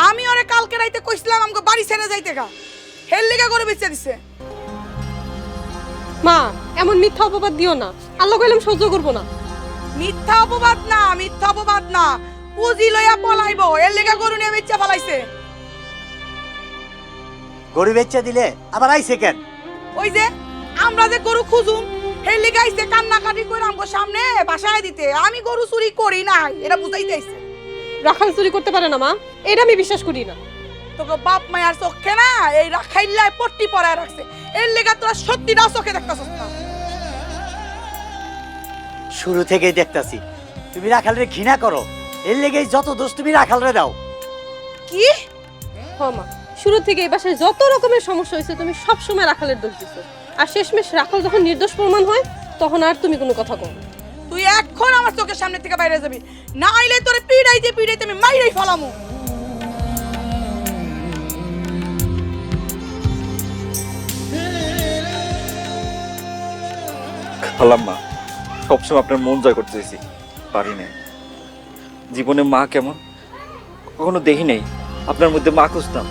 আমি ওরে কালকে রাইতে কইছিলাম আমাকে বাড়ি ছেড়ে যাইতে গা, হেল লিগা করে বেচে দিছে। মা এমন মিথ্যা অপবাদ দিও না, আল্লাহ কইলাম সহ্য করবো না। মিথ্যা অপবাদ না, মিথ্যা অপবাদ না, পুঁজি লইয়া পলাইবো, এর লিগা গরু নিয়ে বেচা ফেলাইছে। গরু বেচা দিলে আবার আইছে কেন? ওই যে আমরা যে গরু খুঁজুম, হেল লিগা আইছে কান্নাকাটি করে আমগো সামনে বাসায় দিতে। আমি গরু চুরি করি নাই, এটা বুঝাইতে আইছে। রাখাল চুরি করতে পারে না মা, এটা আমি বিশ্বাস করি না। তোকে বাপ মায়ার চোখে না এই রাখাইল্লায় পট্টি পরায় রাখছে, এর লিগা তোরা সত্যিটা চোখে দেখতাছস না। শুরু থেকেই দেখতাছি তুমি রাখালরে ঘৃণা করো, এর লেগেই যত দোষ তুমি রাখালরে দাও। কি? হ মা, শুরু থেকে এই বাসায় যত রকমের সমস্যা হয়েছে তুমি সব সময় রাখালের দোষ দিছো, আর শেষমেশ রাখাল যখন নির্দোষ প্রমাণ হয় তখন আর তুমি কোনো কথা কও না। তুই এখন আমার চোখের সামনে থেকে বাইরে যাবি, না আইলে তোরে পিড়াইতে পিড়াইতে আমি মাইরাই ফেলামু। খালাম্মা, সবসময় আপনার মন জয় করতে চাইছি, পারি না। জীবনে মা কেমন কখনো দেখি নাই, আপনার মধ্যে মা খুঁজতাম,